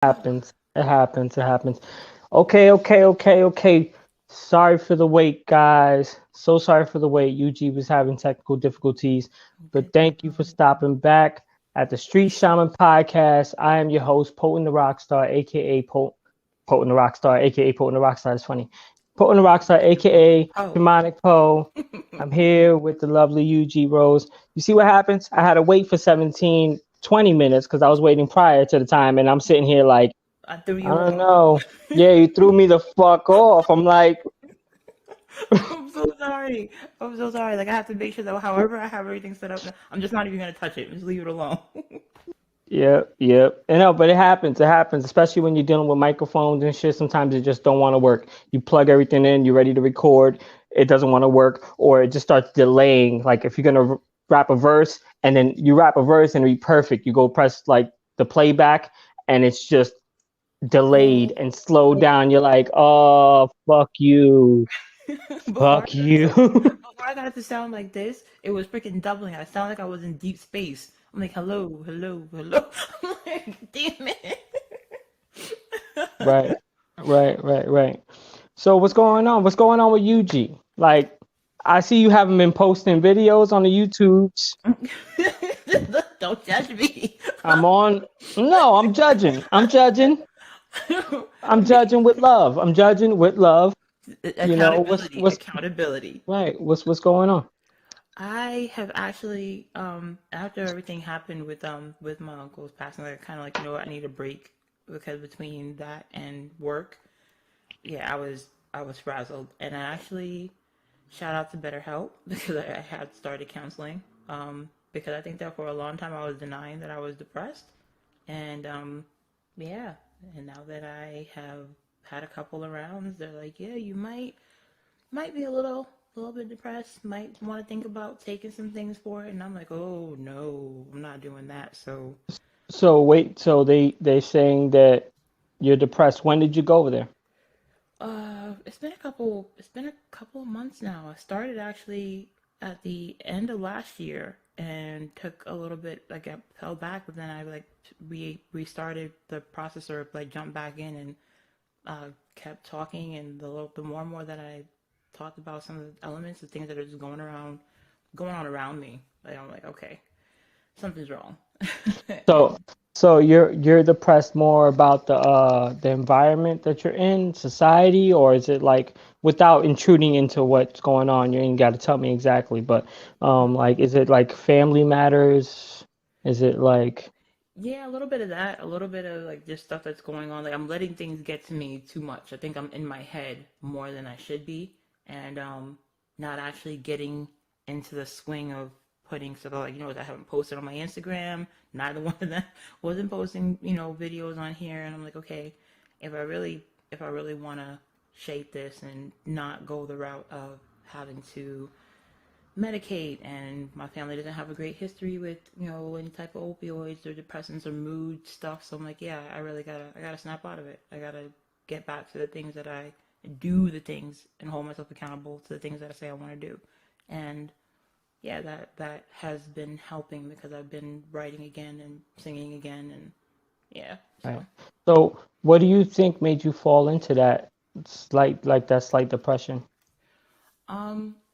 Happens. It happens. It happens. Okay. Sorry for the wait, guys. So sorry for the wait. UG was having technical difficulties, but Good, no thank you for problem. stopping back at the Street Shaman Podcast. I am your host, Potent the Rockstar, aka Potent the Rockstar, aka Potent the Rockstar. It's funny. Potent the Rockstar, aka Oh, Shamanic Poe. I'm here with the lovely UG Rose. You see what happens? I had to wait for 20 minutes because I was waiting prior to the time, and I'm sitting here like, I threw I you don't off. know. Yeah, you threw me the fuck off. I'm like, I'm so sorry. I'm so sorry. Like I have to make sure that however I have everything set up, I'm just not even gonna touch it. Just leave it alone. yep. And no, but it happens. It happens, especially when you're dealing with microphones and shit. Sometimes it just don't want to work. You plug everything in, you're ready to record. It doesn't want to work, or it just starts delaying. Like if you're gonna rap a verse and then you rap a verse and it'll be perfect, you go press like the playback and it's just delayed Oh, and slowed oh. down. You're like, oh, fuck you. before I Fuck got it you. to before I got it to sound like this, it was freaking doubling. I sounded like I was in deep space. I'm like, hello, hello, hello. I'm like, damn it. Right, right. So what's going on? What's going on with UG? Like, I see you haven't been posting videos on the YouTubes. Don't judge me. I'm on. No, I'm judging. I'm judging. I'm judging with love. I'm judging with love. You know Accountability, what's accountability. right? What's going on? I have actually, after everything happened with my uncle's passing, like kind of like, you know what, I need a break because between that and work, yeah, I was frazzled, and I actually shout out to BetterHelp because I had started counseling, because I think that for a long time I was denying that I was depressed, and yeah, and now that I have had a couple of rounds, they're like, yeah, you might be a little bit depressed, might want to think about taking some things for it, and I'm like, oh no, I'm not doing that. So So wait. So they saying that you're depressed. When did you go over there? it's been a couple of months now. I started actually at the end of last year and took a little bit, like I fell back, but then I like restarted the process, or like jumped back in and kept talking, and the more and more that I talked about some of the elements, the things that are just going on around me, like I'm like, okay, something's wrong. So so you're depressed more about the environment that you're in, society, or is it like without intruding into what's going on, you ain't got to tell me exactly, but like is it like family matters? Is it like Yeah, a little bit of that, a little bit of like just stuff that's going on. Like I'm letting things get to me too much. I think I'm in my head more than I should be, and not actually getting into the swing of putting stuff like, I haven't posted on my Instagram. Neither one of them wasn't posting, videos on here, and I'm like, okay, if I really want to shape this and not go the route of having to medicate, and my family doesn't have a great history with any type of opioids or depressants or mood stuff, so I'm like, yeah, I gotta snap out of it. I gotta get back to the things that I do, the things, and hold myself accountable to the things that I say I want to do. And yeah, that has been helping because I've been writing again and singing again, and yeah. right? So So what do you think made you fall into that like that slight depression?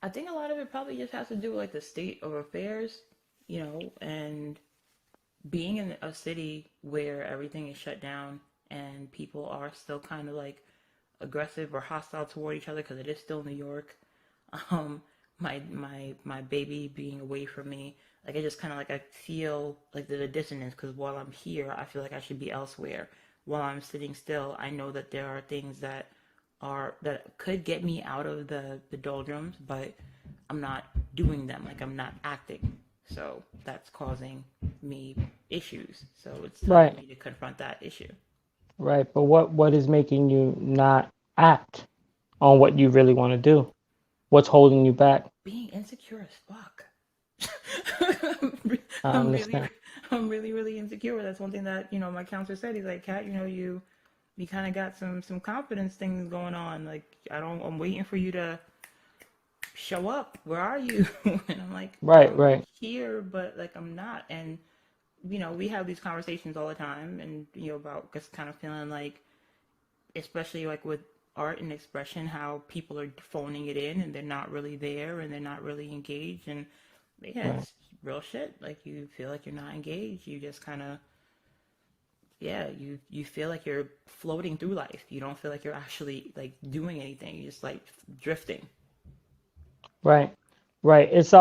I think a lot of it probably just has to do with like the state of affairs, and being in a city where everything is shut down and people are still kind of like aggressive or hostile toward each other because it is still New York. Um, my baby being away from me, like I just kind of like I feel like there's a dissonance because while I'm here, I feel like I should be elsewhere. While I'm sitting still, I know that there are things that could get me out of the doldrums, but I'm not doing them. Like I'm not acting. So that's causing me issues. So it's time for Right, me to confront that issue. right. But what is making you not act on what you really want to do? What's holding you back? Being insecure as fuck. I I'm really, understand. I'm really, really insecure. That's one thing that my counselor said. He's like, Kat, you kind of got some confidence things going on. Like I'm waiting for you to show up. Where are you? And I'm like, Right, I'm right. here, but like I'm not. And we have these conversations all the time, and about just kind of feeling like, especially like with art and expression, how people are phoning it in and they're not really there and they're not really engaged. And yeah, Right. it's real shit. Like you feel like you're not engaged. You just kind of, yeah, you feel like you're floating through life. You don't feel like you're actually like doing anything. You're just like drifting. Right. Right. It's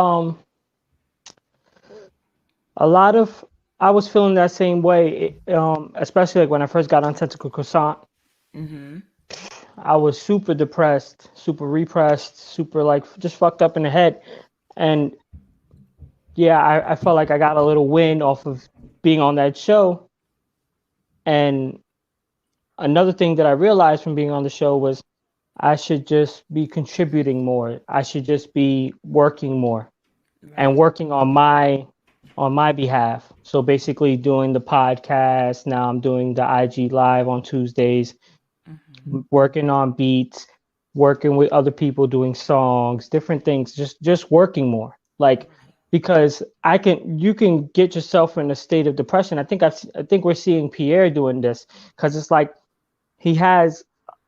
a lot of I was feeling that same way, especially like when I first got on Tentacle Croissant. Mm-hmm. I was super depressed, super repressed, super like just fucked up in the head. And yeah, I felt like I got a little win off of being on that show. And another thing that I realized from being on the show was I should just be contributing more. I should just be working more and Right. working on my behalf. So basically doing the podcast. Now I'm doing the IG live on Tuesdays, Mm-hmm. working on beats, working with other people doing songs, different things, just working more. Like Right. because you can get yourself in a state of depression. I think we're seeing Pierre doing this because it's like he has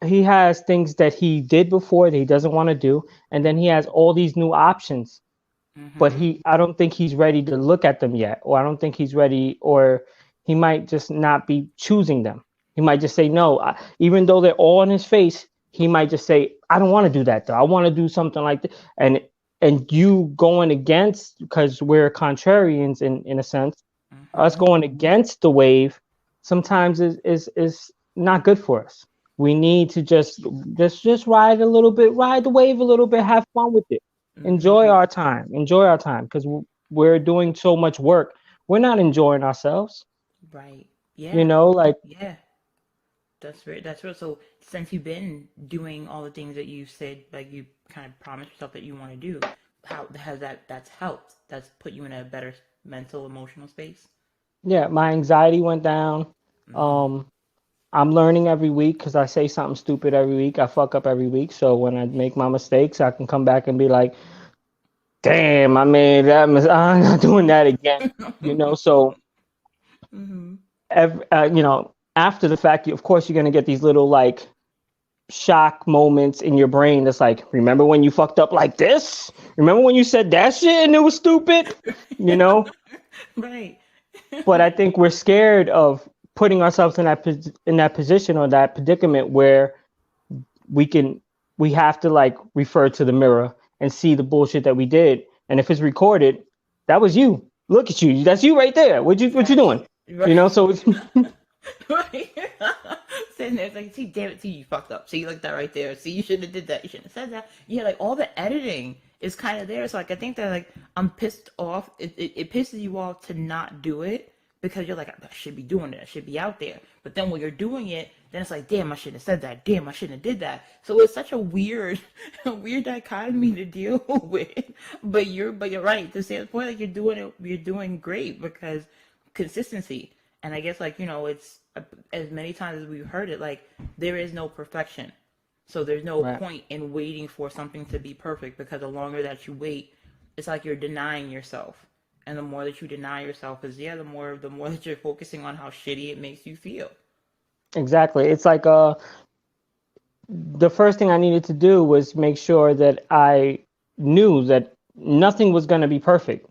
he has things that he did before that he doesn't want to do, and then he has all these new options, but Mm-hmm. I don't think he's ready to look at them yet, or I don't think he's ready, or he might just not be choosing them. He might just say no, even though they're all in his face. He might just say, I don't want to do that though. I want to do something like that. And you going against, because we're contrarians in a sense, us Mm-hmm. going against the wave sometimes is not good for us. We need to just ride the wave a little bit, have fun with it, Mm-hmm. enjoy our time, because we're doing so much work. We're not enjoying ourselves, Right. you Yeah. know, like Yeah. That's right. That's real. So since you've been doing all the things that you said, like you kind of promised yourself that you want to do, how has that's helped? That's put you in a better mental, emotional space? yeah, my anxiety went down. Mm-hmm. um I'm learning every week because I say something stupid every week. I fuck up every week. So when I make my mistakes, I can come back and be like, damn, I made that I'm not doing that again. So Mm-hmm. after the fact, of course, you're going to get these little like shock moments in your brain that's like, remember when you fucked up like this? Remember when you said that shit and it was stupid? You know? Right. But I think we're scared of putting ourselves in that position or that predicament where we can we have to like refer to the mirror and see the bullshit that we did. And if it's recorded, that was you. Look at you. That's you right there. What you doing? Exactly. Right. So it's Right. Sitting there, it's like, see, damn it, see, you fucked up. See, like that right there. See, you shouldn't have did that. You shouldn't have said that. Yeah, like all the editing is kind of there. So like, I think that like I'm pissed off. It pisses you off to not do it because you're like, I should be doing it. I should be out there. But then when you're doing it, then it's like, damn, I shouldn't have said that. Damn, I shouldn't have did that. So it's such a weird, a weird dichotomy to deal with. But you're right to say the point. Like you're doing great because consistency. And I guess like it's as many times as we've heard it, like there is no perfection. So there's no right. point in waiting for something to be perfect because the longer that you wait, it's like you're denying yourself. And the more that you deny yourself is the more that you're focusing on how shitty it makes you feel. Exactly. It's like the first thing I needed to do was make sure that I knew that nothing was going to be perfect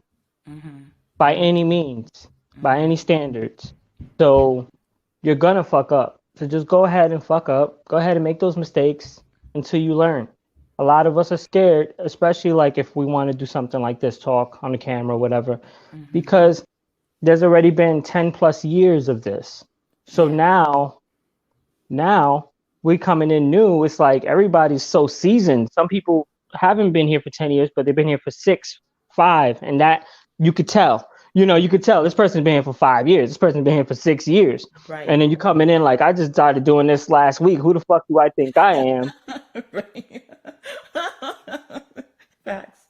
Mhm. by Mhm. any means, by any Mhm. standards. So you're gonna fuck up. So just go ahead and fuck up. Go ahead and make those mistakes until you learn. A lot of us are scared, especially like if we want to do something like this, talk on the camera, whatever, Mhm. because there's already been 10 plus years of this. So Yeah. now we coming in new. It's like everybody's so seasoned. Some people haven't been here for 10 years, but they've been here for 6, 5, and that you could tell. You could tell this person's been here for 5 years. This person's been here for 6 years. Right. And then you coming in like, I just started doing this last week. Who the fuck do I think I am? Right. Facts.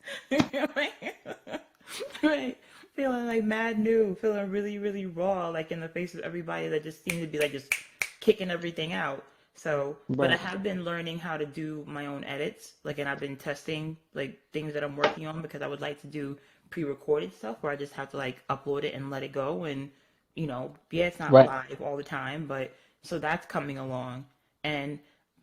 Right. Feeling like mad new, feeling really, really raw, like in the face of everybody that just seemed to be like just kicking everything out. So, but I Right. have been learning how to do my own edits, like, and I've been testing like things that I'm working on because I would like to do pre-recorded stuff where I just have to like upload it and let it go. And yeah, it's not Right. live all the time, but so that's coming along. And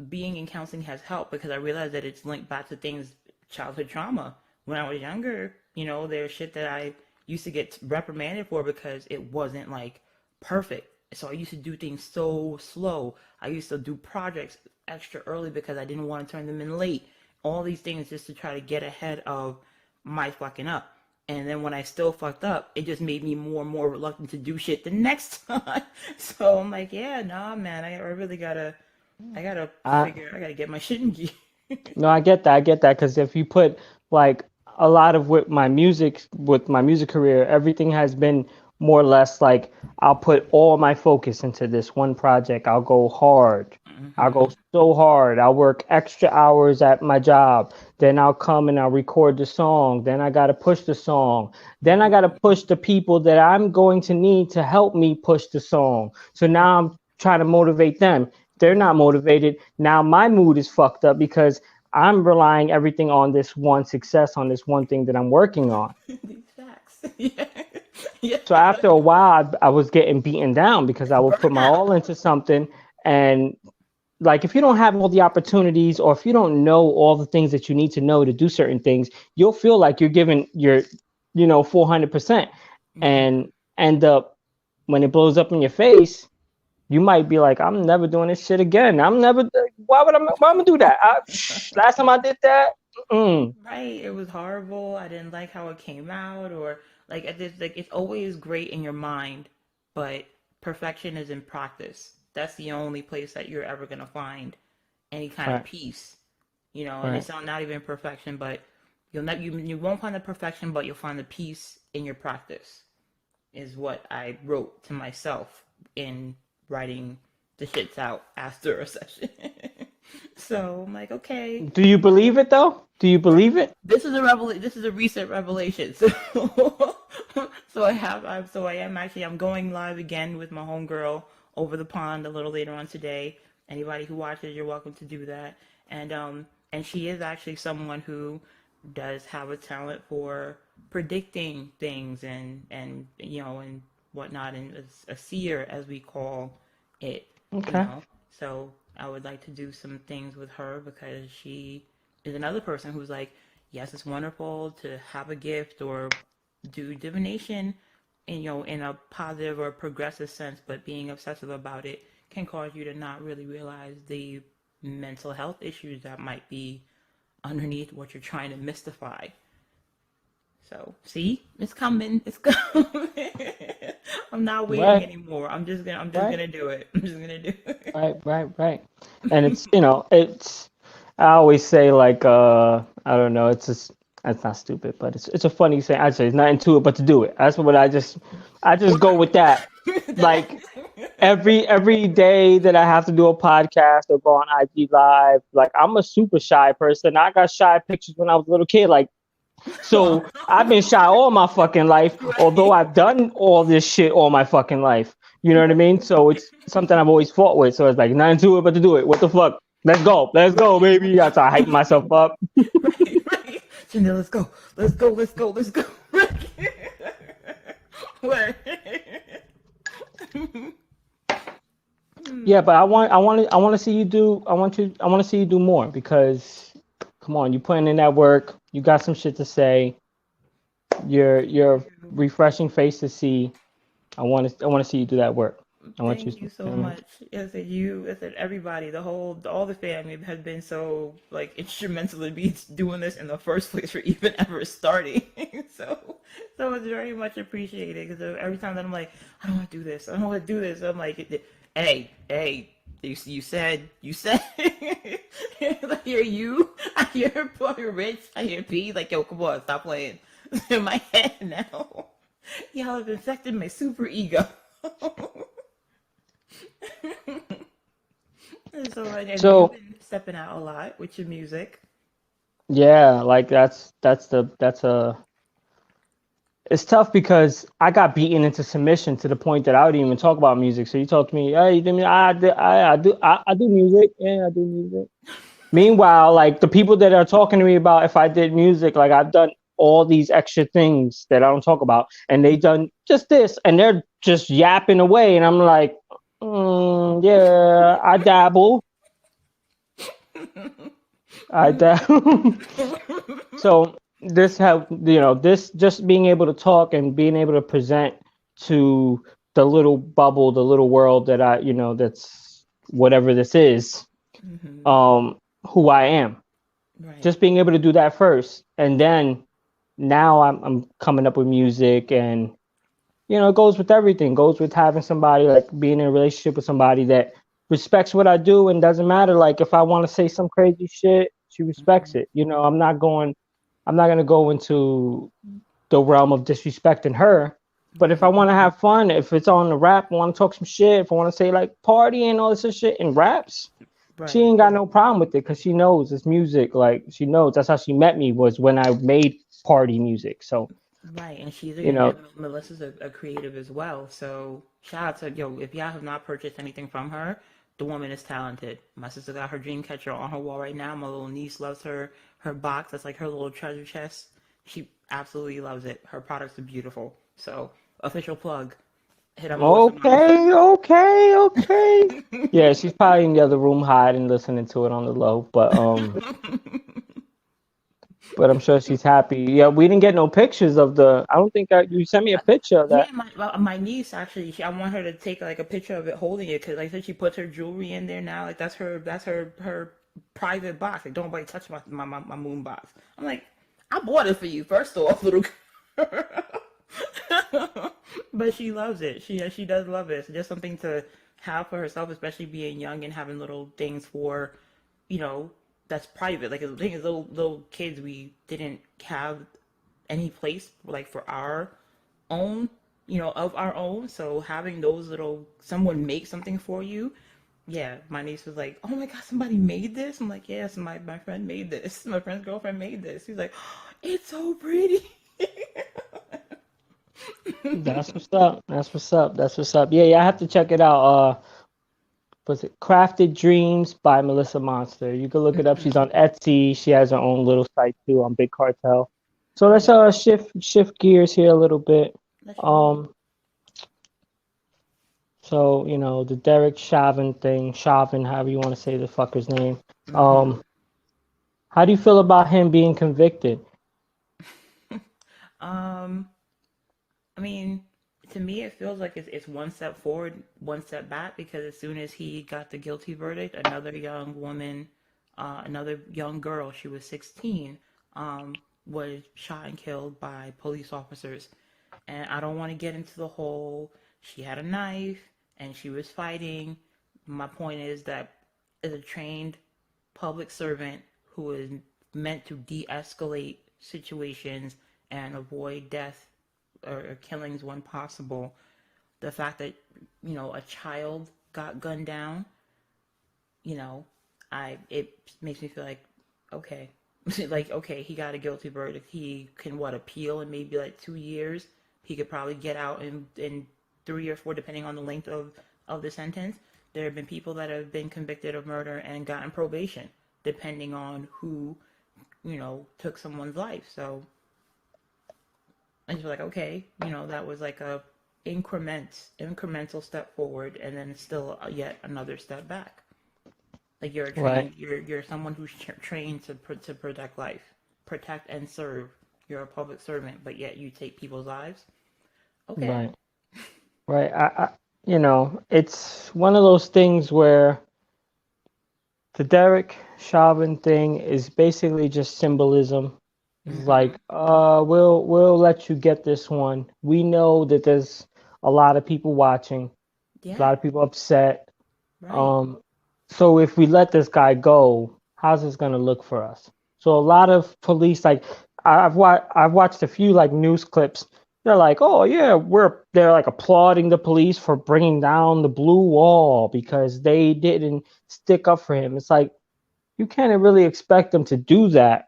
being in counseling has helped because I realized that it's linked back to things, childhood trauma. When I was younger, there's shit that I used to get reprimanded for because it wasn't like perfect. So I used to do things so slow. I used to do projects extra early because I didn't want to turn them in late. All these things just to try to get ahead of my fucking up. And then when I still fucked up, it just made me more and more reluctant to do shit the next time. So I'm like, yeah, nah, man, I really I I gotta get my shit in gear. No, I get that. I get that because if you put like a lot of with my music career, everything has been more or less like I'll put all my focus into this one project. I'll go hard. I'll go Hmm. so hard. I'll work extra hours at my job. Then I'll come and I'll record the song. Then I got to push the song. Then I got to push the people that I'm going to need to help me push the song. So now I'm trying to motivate them. They're not motivated. Now my mood is fucked up because I'm relying everything on this one success, on this one thing that I'm working on. These facts. Yeah. Yeah. So after a while, I was getting beaten down because I would put my Burnout. all into something. And like, if you don't have all the opportunities or if you don't know all the things that you need to know to do certain things, you'll feel like you're giving your, 400% Hmm. and end up when it blows up in your face, you might be like, I'm never doing this shit again. Why am I do that? Last time I did that, mm, Right. It was horrible. I didn't like how it came out, or like it's always great in your mind, but perfection is in practice. That's the only place that you're ever gonna find any kind of right, peace. And right, it's not even perfection, but you won't find the perfection, but you'll find the peace in your practice. Is what I wrote to myself in writing the shits out after a session. So I'm like, okay, do you believe it though? Do you believe it? this is a recent revelation. So I am actually I'm going live again with my homegirl over the pond a little later on today. Anybody who watches, you're welcome to do that. And she is actually someone who does have a talent for predicting things and whatnot, and a seer as we call it, you Okay. know. So I would like to do some things with her because she is another person who's like, yes, it's wonderful to have a gift or do divination in a positive or progressive sense, but being obsessive about it can cause you to not really realize the mental health issues that might be underneath what you're trying to mystify. So, see, it's coming. It's coming. I'm not waiting Right, anymore. I'm just right, gonna do it. I'm just gonna do right. And it's I always say like I don't know, it's not stupid, but it's a funny saying. I say it's nothing to it but to do it. That's what I just go with that. it. Like every day that I have to do a podcast or go on IG live, like I'm a super shy person. I got shy pictures when I was a little kid. Like, so I've been shy all my fucking life, although Right. I've done all this shit all my fucking life. You know what I mean? So it's something I've always fought with. So it's like nothing to it but to do it. What the fuck? Let's go, baby. I try to hype myself up. Right. Chanel, let's go. Let's go. Let's go. Let's go. Right. Yeah, but I want to see you do. I want to see you do more because, come on, you putting in that work. You got some shit to say. You're a refreshing face to see. I want to see you do that work. I want you. Thank you You so know what I mean? much. I said everybody, all the family has been so like instrumental in me doing this in the first place for even ever starting. so, so it's very much appreciated because every time that I'm like, I don't want to do this, I don't want to do this, I'm like, hey, you said, I hear you, I hear Bobby Rich, I hear P, like, yo, come on, stop playing in my head now. Y'all have infected my super ego. So, and you've So been stepping out a lot with your music. yeah, like that's a it's tough because I got beaten into submission to the point that I wouldn't even talk about music. So you talk to me, hey, you do me, I do music, yeah, I do music. Meanwhile, like the people that are talking to me about if I did music, like I've done. all these extra things that I don't talk about, and they done just this, and they're just yapping away, and I'm like, yeah, I dabble, I dabble. So this have this just being able to talk and being able to present to the little bubble, the little world that that's whatever this is, Hmm. um, who I am. Right. Just being able to do that first, and then now I'm coming up with music, and it goes with everything. It goes with having somebody, like being in a relationship with somebody that respects what I do, and doesn't matter. Like if I want to say some crazy shit, she respects Hmm. it. I'm not gonna go into the realm of disrespecting her. But if I Right. want to have fun, if it's on the rap, I want to talk some shit, if I want to say like party and all this other shit in raps, she Right. ain't got no problem with it because she knows it's music. Like she knows that's how she met me, was when I made party music. So Right. And she's you again, know, and Melissa's a creative as well. So shout out to yo, if y'all have not purchased anything from her, the woman is talented. My sister got her dream catcher on her wall right now. My little niece loves her box. That's like her little treasure chest. She absolutely loves it. Her products are beautiful. So official plug. Hit up Melissa Mama. okay. Yeah, she's probably in the other room hiding, listening to it on the low. But I'm sure she's happy. Yeah, we didn't get no pictures of the. I don't think you sent me a picture of that. Yeah, my niece actually, I want her to take like a picture of it holding it because like I said, she puts her jewelry in there now. Like that's her private box. Like don't nobody touch my moon box. I'm like, I bought it for you first off, little girl. But she loves it. She does love it. It's just something to have for herself, especially being young and having little things for, you know, that's private. Like the thing is, little kids, we didn't have any place like for our own, of our own. So having those little, someone make something for you. Yeah, my niece was like, "Oh my God, somebody made this." I'm like, "Yes, my friend made this. My friend's girlfriend made this." He's like, oh, "It's so pretty." That's what's up. That's what's up. That's what's up. Yeah, I have to check it out. Was it Crafted Dreams by Melissa Monster? You can look it up. She's on Etsy. She has her own little site too on Big Cartel. So let's Okay, shift gears here a little bit. let's roll. Um, so the Derek Chauvin thing, Chauvin, however you want to say the fucker's name. Hmm. Um, how do you feel about him being convicted? um, I mean, to me, it feels like it's one step forward, one step back, because as soon as he got the guilty verdict, another young woman, another young girl, she was 16, was shot and killed by police officers. And I don't want to get into the whole, she had a knife and she was fighting. My point is that as a trained public servant who is meant to de escalate situations and avoid death or killings when possible, the fact that, a child got gunned down, you know, it makes me feel like, okay, like, okay, he got a guilty verdict. He can, what, appeal in maybe like 2 years. He could probably get out in 3 or 4, depending on the length of the sentence. There have been people that have been convicted of murder and gotten probation, depending on who, took someone's life. So I just feel like, okay, that was like a incremental step forward, and then still yet another step back. Like you're a Right, trained, you're someone who's trained to protect life, protect and serve. You're a public servant, but yet you take people's lives. Okay. right, right. It's one of those things where the Derek Chauvin thing is basically just symbolism. It's Mm-hmm. like, we'll let you get this one. We know that there's a lot of people watching, a Yeah. lot of people upset. Right. Um, so if we let this guy go, how's this gonna look for us? So a lot of police, like I've watched a few like news clips. They're like, oh yeah, they're like applauding the police for bringing down the blue wall because they didn't stick up for him. It's like you can't really expect them to do that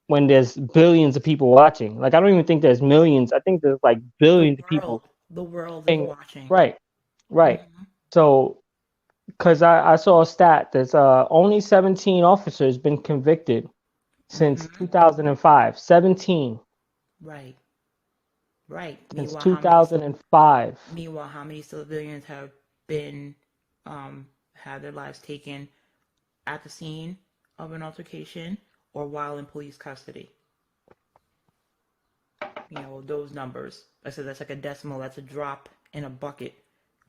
when there's billions of people watching. Like I don't even think there's millions. I think there's like The billions of people. world is Saying, watching. right, right. Mm-hmm. So because I saw a stat that's only 17 officers been convicted since Mm-hmm. 2005. 17 Right. Right. since 2005. Meanwhile, how many civilians have been had their lives taken at the scene of an altercation or while in police custody? You know, those numbers. I said that's like a decimal, that's a drop in a bucket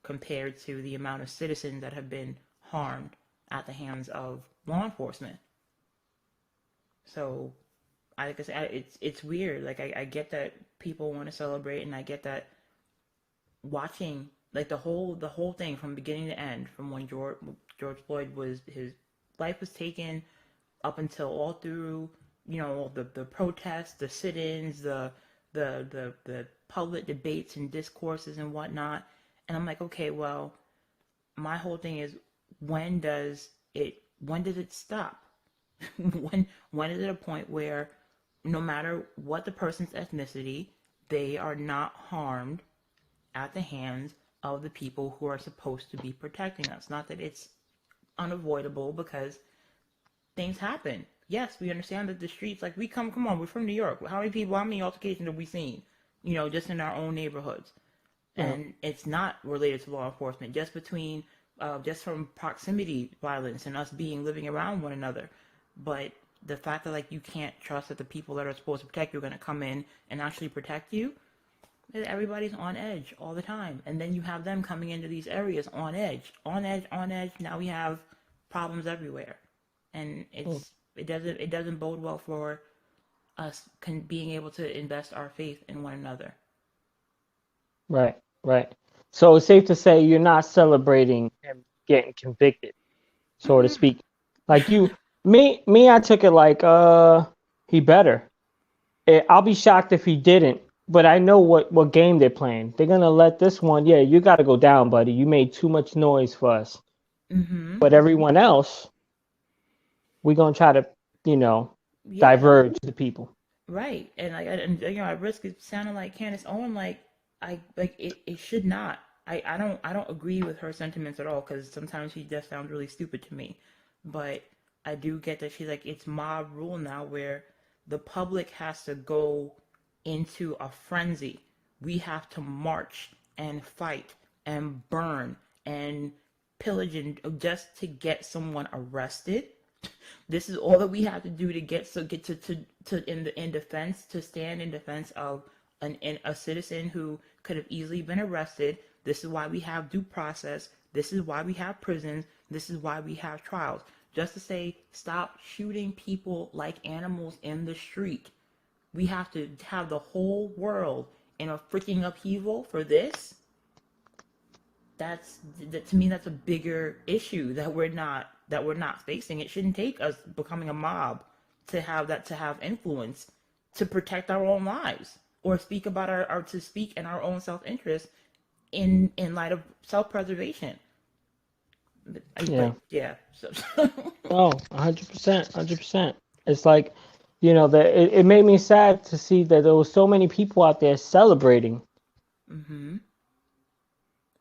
compared to the amount of citizens that have been harmed at the hands of law enforcement. So, like I said, it's weird. Like I get that people want to celebrate, and I get that watching like the whole thing from beginning to end, from when George Floyd was his life was taken up until all through, you know, the protests, the sit-ins, the public debates and discourses and whatnot. And I'm like, okay, well, my whole thing is, when does it stop? when is it a point where no matter what the person's ethnicity, they are not harmed at the hands of the people who are supposed to be protecting us? Not that it's unavoidable, because things happen. Yes, we understand that the streets, like come on, we're from New York. How many altercations have we seen? You know, just in our own neighborhoods. And it's not related to law enforcement, just from proximity violence and us living around one another. But the fact that like you can't trust that the people that are supposed to protect you are going to come in and actually protect you, everybody's on edge all the time. And then you have them coming into these areas on edge, on edge, on edge. Now we have problems everywhere, and it doesn't bode well for us being able to invest our faith in one another. Right, right. So it's safe to say you're not celebrating him getting convicted, so to Mm-mm. speak. Like I took it like, he better. I'll be shocked if he didn't, but I know what game they're playing. They're gonna let this one, yeah, you gotta go down, buddy. You made too much noise for us. Mm-hmm. But everyone else, we're gonna try to, you know, Yeah, diverge the people. right. And like, you know, I risk it sounding like Candace Owen. Like, it should not. I don't agree with her sentiments at all, because sometimes she just sounds really stupid to me. But I do get that she's like, it's mob rule now, where the public has to go into a frenzy. We have to march and fight and burn and pillage, and just to get someone arrested. This is all that we have to do to get to in defense, to stand in defense of a citizen who could have easily been arrested. This is why we have due process. This is why we have prisons. This is why we have trials. Just to say, stop shooting people like animals in the street. We have to have the whole world in a freaking upheaval for this. To me, that's a bigger issue that we're not facing. It shouldn't take us becoming a mob to have influence to protect our own lives, or speak about our to speak in our own self-interest in light of self-preservation. But Yeah. yeah, so Oh, 100%, 100%. It's like, it made me sad to see that there was so many people out there celebrating, hmm, yeah,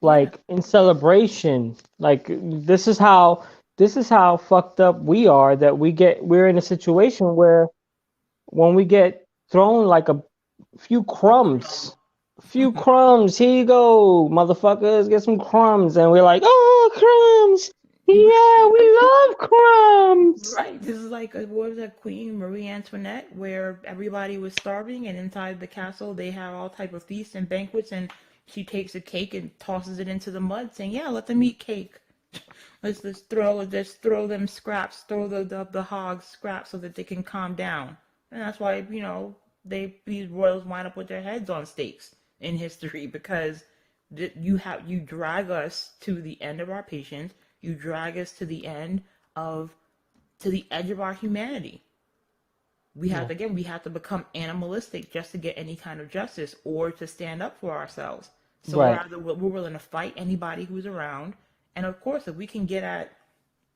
like in celebration. Like this is how fucked up we are, that we're in a situation where when we get thrown like few a crumb. crumbs, few crumbs, here you go, motherfuckers, get some crumbs, and we're like, oh, crumbs, yeah, we love crumbs. Right. This is like, what was that, Queen Marie Antoinette, where everybody was starving, and inside the castle they have all type of feasts and banquets, and she takes a cake and tosses it into the mud, saying, "Yeah, let them eat cake. Let's throw them scraps, throw the hogs scraps, so that they can calm down." And that's why, these royals wind up with their heads on stakes in history, because you drag us to the end of our patience. You drag us of to the edge of our humanity. Yeah, We have to become animalistic just to get any kind of justice, or to stand up for ourselves. So right, we're willing to fight anybody who's around. And of course, if we can get at,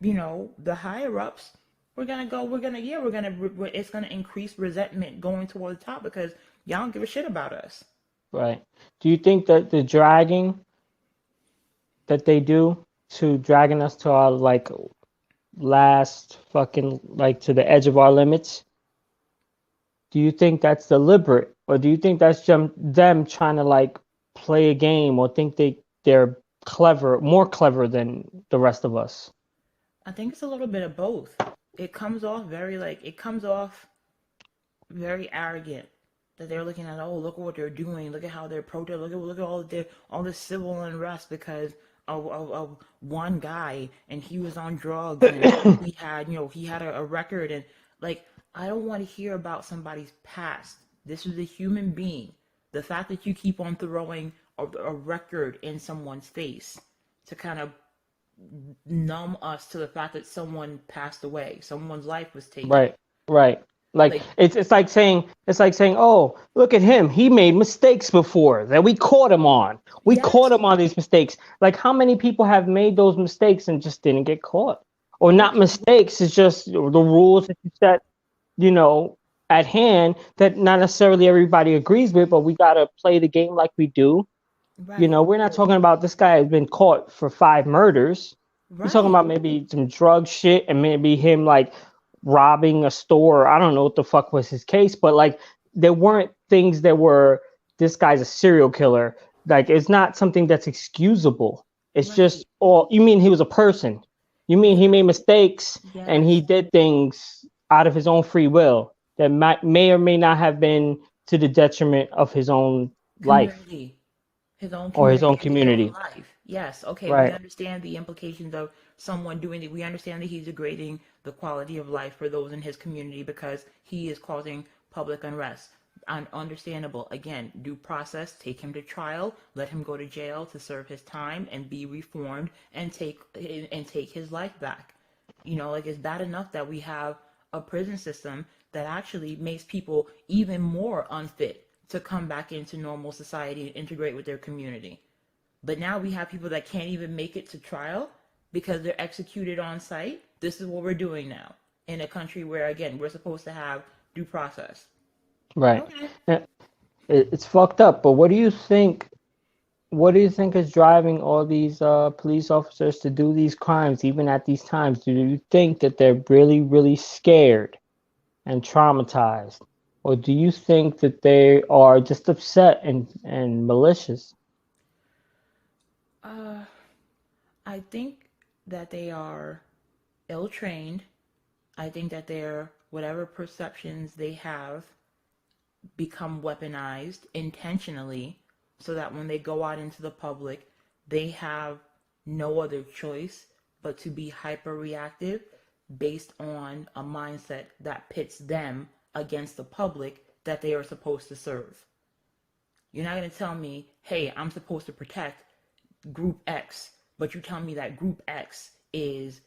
the higher ups, it's gonna increase resentment going toward the top, because y'all don't give a shit about us. right. Do you think that the dragging that they do, to dragging us to our like last fucking, like, to the edge of our limits, Do you think that's deliberate, or do you think that's them trying to like play a game, or think they're clever, more clever than the rest of us? I think it's a little bit of both. It comes off very arrogant that they're looking at, oh, look at what they're doing, look at how they're protesting, look at all this civil unrest because of one guy and he was on drugs and he had a record. And like, I don't want to hear about somebody's past. This is a human being. The fact that you keep on throwing a record in someone's face to kind of numb us to the fact that someone passed away, someone's life was taken. Right, right. Like Like, it's like saying, oh, look at him. He made mistakes before that we caught him on. We caught yes, him on these mistakes. Like how many people have made those mistakes and just didn't get caught? Or not yes, mistakes, it's just the rules that you set, you know, at hand that not necessarily everybody agrees with, but we gotta play the game like we do. right, We're not talking about this guy has been caught for 5 murders. We're talking right, about maybe some drug shit and maybe him like robbing a store. I don't know what the fuck was his case, but like there weren't things that were this guy's a serial killer. Like it's not something that's excusable. It's right. just, oh, you mean he was a person? You mean he made Yes, mistakes and he yes. did things out of his own free will that may or may not have been to the detriment of his own life Community, his own or his own community, his own community. life. Yes, okay, we Right. understand the implications of someone doing it. We understand that he's degrading the quality of life for those in his community because he is causing public unrest. Understandable. Again, due process, take him to trial, let him go to jail to serve his time and be reformed and take his life back. Like it's bad enough that we have a prison system that actually makes people even more unfit to come back into normal society and integrate with their community. But now we have people that can't even make it to trial because they're executed on site. This is what we're doing now in a country where, again, we're supposed to have due process. Right. Okay. Yeah, it's fucked up. But what do you think? What do you think is driving all these police officers to do these crimes, even at these times? Do you think that they're really, really scared and traumatized, or do you think that they are just upset and malicious? Uh, I think that they are ill trained. I think that their whatever perceptions they have become weaponized intentionally so that when they go out into the public, they have no other choice but to be hyper reactive based on a mindset that pits them against the public that they are supposed to serve. You're not going to tell me, hey, I'm supposed to protect Group X, but you tell me that Group X is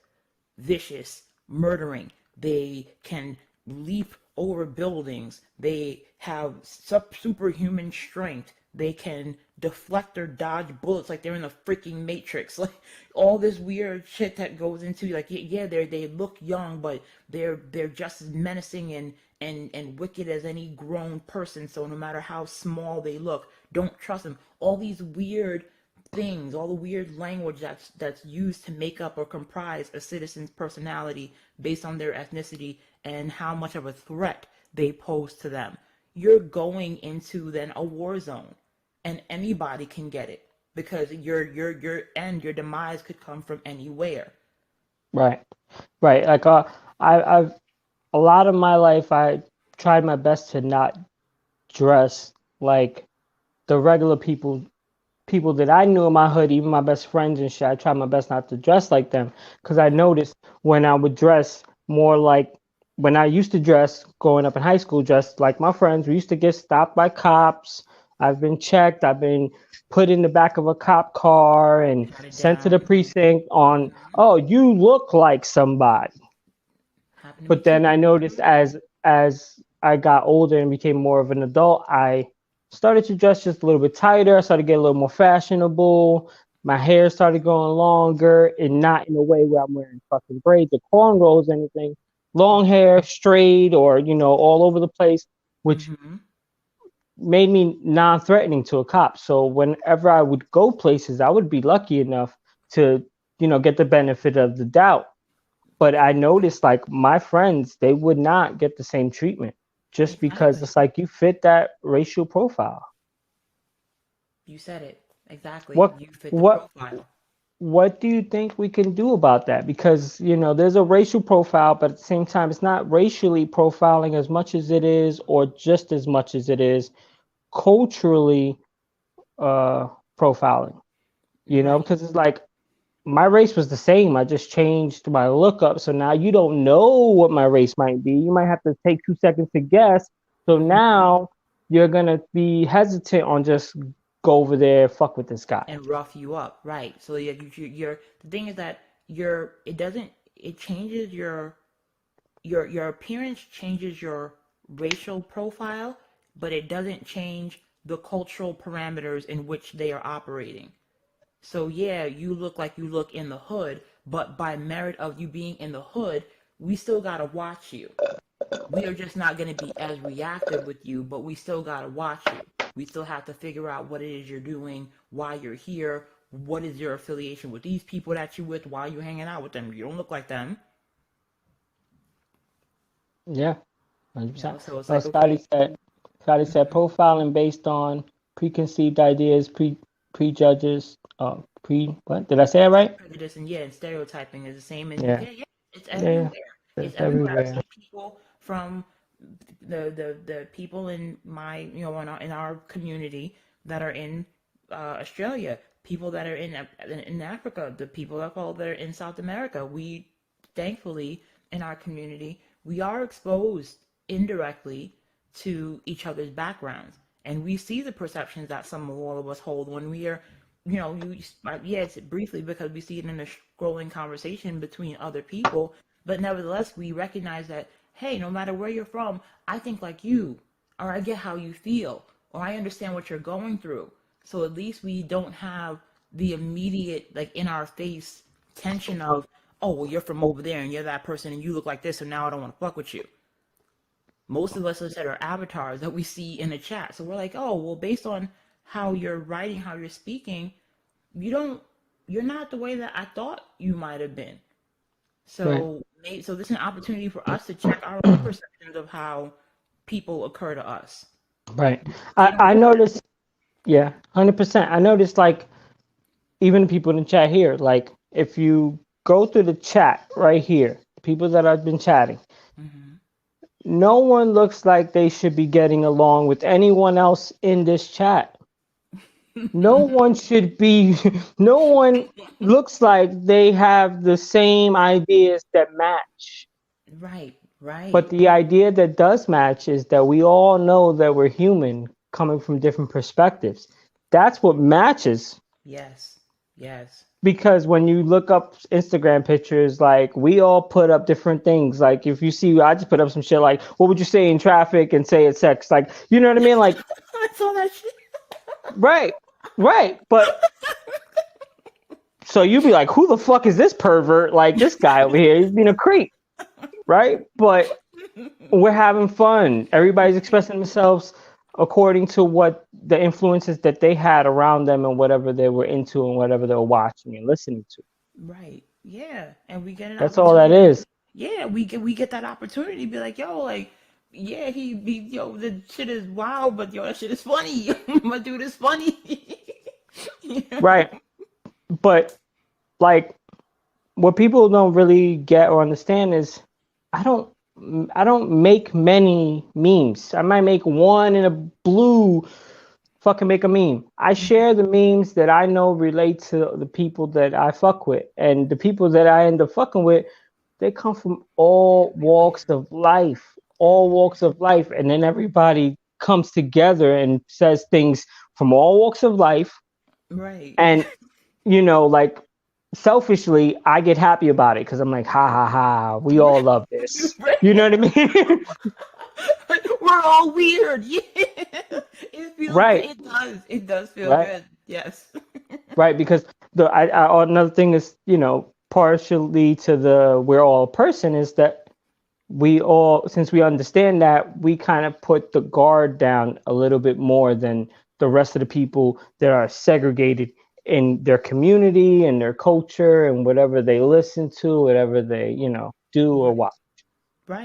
vicious, murdering. They can leap over buildings. They have superhuman strength. They can deflect or dodge bullets like they're in the freaking Matrix. Like all this weird shit that goes into like yeah, they look young, but they're just as menacing and wicked as any grown person. So no matter how small they look, don't trust them. All these weird things, all the weird language that's used to make up or comprise a citizen's personality based on their ethnicity and how much of a threat they pose to them. You're going into then a war zone, and anybody can get it because your demise could come from anywhere. Right, right. Like I've a lot of my life I tried my best to not dress like the regular people that I knew in my hood, even my best friends and shit. I tried my best not to dress like them because I noticed when I would dress more like when I used to dress growing up in high school, dressed like my friends. We used to get stopped by cops. I've been checked. I've been put in the back of a cop car and Shut it sent to the down. precinct on, oh, you look like somebody. Happened to me But then I too. noticed as I got older and became more of an adult, I started to dress just a little bit tighter. I started to get a little more fashionable. My hair started growing longer and not in a way where I'm wearing fucking braids or cornrows or anything. Long hair, straight or, all over the place, which Mm-hmm. made me non-threatening to a cop. So whenever I would go places, I would be lucky enough to, get the benefit of the doubt. But I noticed like my friends, they would not get the same treatment. just because Exactly. it's like you fit that racial profile. You said it. Exactly. What You fit the what profile. what do you think we can do about that? Because, there's a racial profile, but at the same time, it's not racially profiling as much as it is, or just as much as it is culturally uh, profiling, Right. because it's like my race was the same. I just changed my lookup. So now you don't know what my race might be. You might have to take 2 seconds to guess. So Hmm. now you're going to be hesitant on just go over there, fuck with this guy. And rough you up, right? So yeah, you're the thing is that your it doesn't it changes your appearance changes your racial profile, but it doesn't change the cultural parameters in which they are operating. So yeah, you look like you look in the hood, but by merit of you being in the hood, we still gotta watch you. We are just not gonna be as reactive with you, but we still gotta watch you. We still have to figure out what it is you're doing, why you're here, what is your affiliation with these people that you're with, why you're hanging out with them. You don't look like them. Yeah, 100%. So it's Well, like, okay. Scotty said Mhm. profiling based on preconceived ideas, prejudges, what? Did I say it right? Prejudice and yeah, and stereotyping is the same in Yeah. yeah, yeah, it's Yeah. everywhere. It's It's everywhere. I've everywhere. seen people from the people in my in our community that are in Australia, people that are in Africa, the people that are in South America. We thankfully in our community we are exposed indirectly to each other's backgrounds, and we see the perceptions that some of all of us hold when we are yeah, it's briefly because we see it in a scrolling conversation between other people, but nevertheless, we recognize that, hey, no matter where you're from, I think like you, or I get how you feel, or I understand what you're going through. So at least we don't have the immediate, like in our face tension of, oh, well, you're from over there and you're that person and you look like this, so now I don't want to fuck with you. Most of us, let's say, are avatars that we see in the chat. So we're like, oh, well, based on how you're writing, how you're speaking, you don't you're not the way that I thought you might have been. Right. So this is an opportunity for us to check our own perceptions of how people occur to us. Right. They I, don't I do that. noticed, yeah, 100%. I noticed, like, even the people in the chat here, like, if you go through the chat right here, people that I've been chatting, Hmm. no one looks like they should be getting along with anyone else in this chat. No one should be, no one looks like they have the same ideas that match. Right, right. But the idea that does match is that we all know that we're human coming from different perspectives. That's what matches. Yes, yes. Because when you look up Instagram pictures, like we all put up different things. Like if you see, I just put up some shit like, what would you say in traffic and say it's sex? Like, you know what I mean? Like, I saw that shit. right, right. But so you'd be like, who the fuck is this pervert? Like this guy over here, he's being a creep, right? But we're having fun. Everybody's expressing themselves according to what the influences that they had around them and whatever they were into and whatever they were watching and listening to. Right. Yeah. And we get an That's all that opportunity. is. Yeah, we get that opportunity to be like, yo, like, yeah, yo, the shit is wild, but yo, that shit is funny. My dude is funny. Yeah. Right. But like what people don't really get or understand is I don't I don't make many memes. I might make one in a blue fucking make a meme. I share the memes that I know relate to the people that I fuck with. And the people that I end up fucking with, they come from all walks Everywhere. of life. All Everywhere. walks of life. And then everybody comes together and says things from all walks of life. Right. And like selfishly, I get happy about it because I'm like, ha ha ha, we all love this. Right. You know what I mean? We're all weird. Yeah. It feels good. Right, It does. It does feel right, good. Yes. right. Because another thing is, partially to the we're all a person is that we all, since we understand that, we kind of put the guard down a little bit more than the rest of the people that are segregated in their community and their culture and whatever they listen to, whatever they, do or Right. what.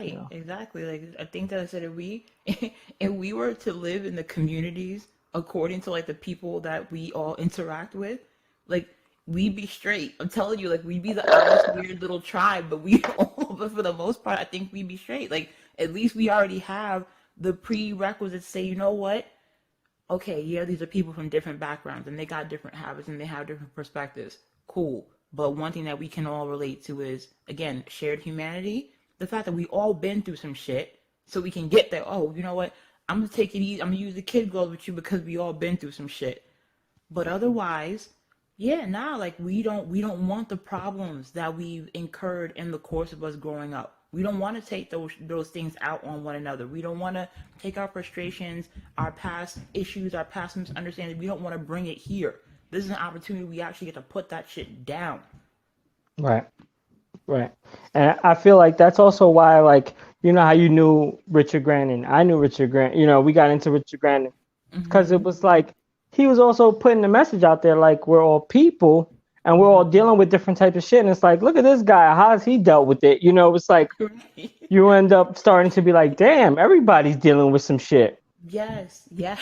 you Right, know. exactly. Like I think that I said if we if we were to live in the communities according to like the people that we all interact with, like we'd be straight. I'm telling you, like we'd be the oddest weird little tribe, but we all but for the most part I think we'd be straight. Like at least we already have the prerequisites to say, you know what? Okay, yeah, these are people from different backgrounds and they got different habits and they have different perspectives. Cool. But one thing that we can all relate to is, again, shared humanity. The fact that we all been through some shit so we can get there. Oh, you know what? I'm gonna take it easy. I'm gonna use the kid gloves with you because we all been through some shit. But otherwise, yeah, nah, like we don't want the problems that we've incurred in the course of us growing up. We don't want to take those things out on one another. We don't want to take our frustrations, our past issues, our past misunderstandings. We don't want to bring it here. This is an opportunity we actually get to put that shit down. Right. Right. And I feel like that's also why, like, you know how you knew Richard Grannon. I knew Richard Grannon. You know, we got into Richard Grannon because it Hmm. was like he was also putting the message out there, like we're all people and we're all Hmm. dealing with different types of shit. And it's like, look at this guy. How has he dealt with it? You know, it's like Right. you end up starting to be like, damn, everybody's dealing with some shit. Yes, yeah.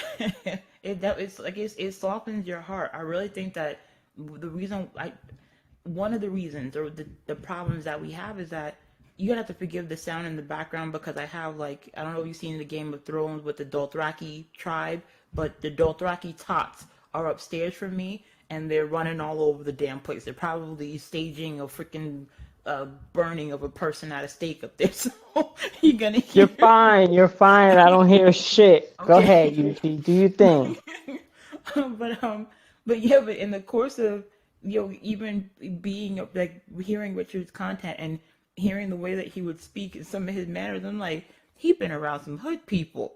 It's like it softens your heart. I really think that the reason I one of the reasons or the problems that we have is that you gotta have to forgive the sound in the background because I have like I don't know if you've seen the Game of Thrones with the Dothraki tribe, but the Dothraki tots are upstairs from me and they're running all over the damn place. They're probably staging a freaking burning of a person at a stake up there. So you're gonna You're hear fine. You're fine. I don't hear shit. Go ahead, okay. Yuji. Do your thing. but but yeah, but in the course of even being like hearing Richard's content and hearing the way that he would speak and some of his manners, I'm like, he been around some hood people.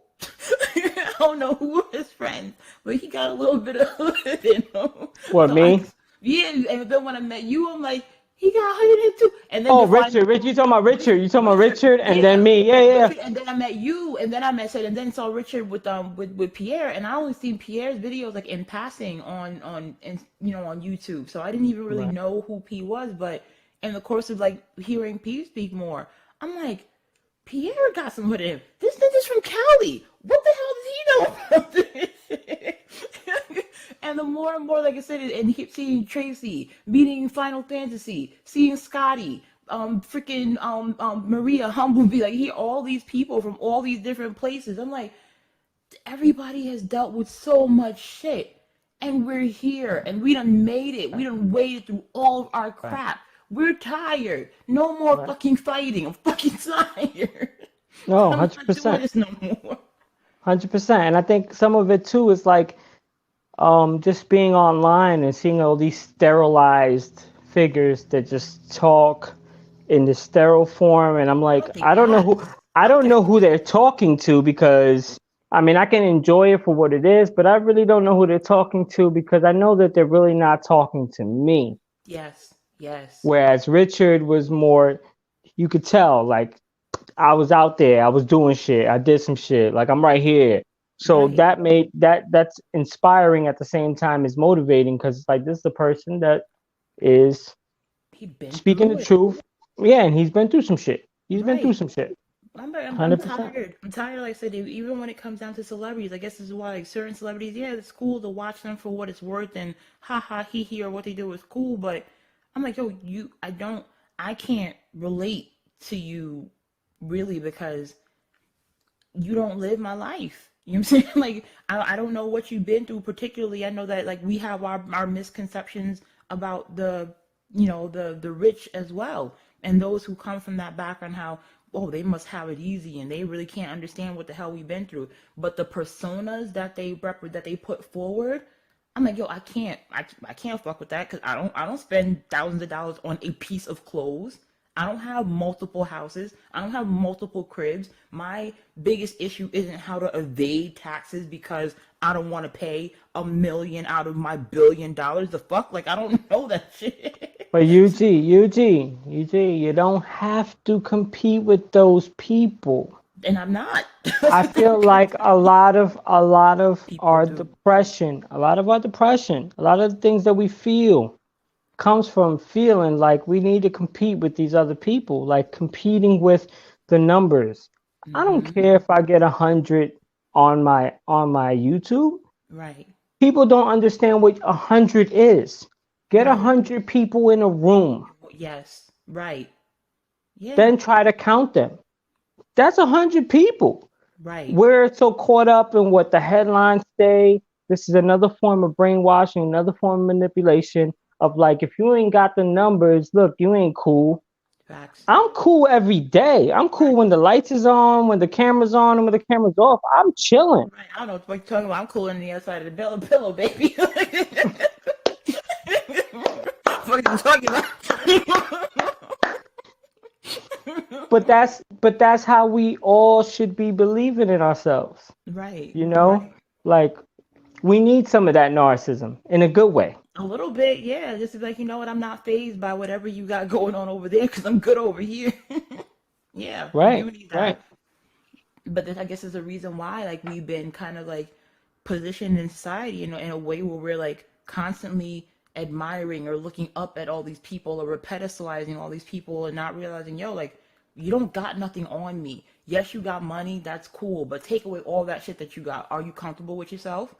I don't know who were his friends, but he got a little bit of hood in him. What, So I me? yeah, and then when I met you, I'm like, he got hood in him too. And then Oh, before I Richard. Rich, you talking about Richard. You talking about Richard, Richard and then yeah, me. Yeah, yeah, yeah. Richard, and then I met you, and then I met said, and then saw Richard with Pierre, and I only seen Pierre's videos like in passing on and on YouTube, so I didn't even really Right. know who P was, but in the course of like hearing P speak more, I'm like, Pierre got some hood in him. This nigga's from Cali. What the hell does he know about this? And the more and more, like I said, and keep seeing Tracy, meeting Final Fantasy, seeing Scotty, freaking Maria Humblebee, like he all these people from all these different places. I'm like, everybody has dealt with so much shit. And we're here and we done made it. We done waded through all of our Right. crap. We're tired. No more Right. fucking fighting. I'm fucking tired. No, I'm hundred not doing percent, this no more. 100%. And I think some of it too is like just being online and seeing all these sterilized figures that just talk in the sterile form. And I'm That's like, what they got. I don't know who they're talking to because I mean I can enjoy it for what it is, but I really don't know who they're talking to because I know that they're really not talking to me. Yes, yes. Whereas Richard was more, you could tell, like I was out there, I was doing shit, I did some shit, like I'm right here. So Right. that's inspiring at the same time as motivating because it's like this is the person that is He been speaking through the it. truth. Yeah, and he's been through some shit. He's been through Right. some shit. I'm 100%. tired. I'm tired, like I said, even when it comes down to celebrities. I guess this is why like certain celebrities, yeah, it's cool to watch them for what it's worth and ha ha he he or what they do is cool, but I'm like, yo, I can't relate to you really because you don't live my life. You know what I'm saying? Like I don't know what you've been through particularly. I know that like we have our misconceptions about the rich as well. And those who come from that background, how oh they must have it easy and they really can't understand what the hell we've been through. But the personas that they put forward, I'm like, yo, I can't fuck with that because I don't spend thousands of dollars on a piece of clothes. I don't have multiple houses. I don't have multiple cribs. My biggest issue isn't how to evade taxes because I don't want to pay $1 million out of my $1 billion. The fuck? Like I don't know that shit. But UG, you don't have to compete with those people. And I'm not. I feel like a lot of People our do. depression, a lot of the things that we feel comes from feeling like we need to compete with these other people, like competing with the numbers. I don't Mm-hmm. care if I get 100 on my YouTube. Right. People don't understand what 100 is. Get Right. 100 people in a room, Yes. Right. Yeah. then try to count them. That's 100 people. Right. We're so caught up in what the headlines say. This is another form of brainwashing, another form of manipulation of like, if you ain't got the numbers, look, you ain't cool. Facts. I'm cool every day. I'm cool Right. when the lights is on, when the camera's on, and when the camera's off. I'm chilling. Right. I don't know what you're talking about. I'm cooler than the other side of the pillow, baby. What are you talking about? But that's how we all should be believing in ourselves. Right. You know? Right. Like we need some of that narcissism in a good way. A little bit, yeah. Just to be like, you know what? I'm not phased by whatever you got going on over there because I'm good over here. Yeah, we Right. do need Right. that. But this, I guess, is a reason why, like, we've been kind of like positioned in society, in a way where we're like constantly admiring or looking up at all these people or pedestalizing all these people and not realizing, yo, like, you don't got nothing on me. Yes, you got money, that's cool, but take away all that shit that you got. Are you comfortable with yourself?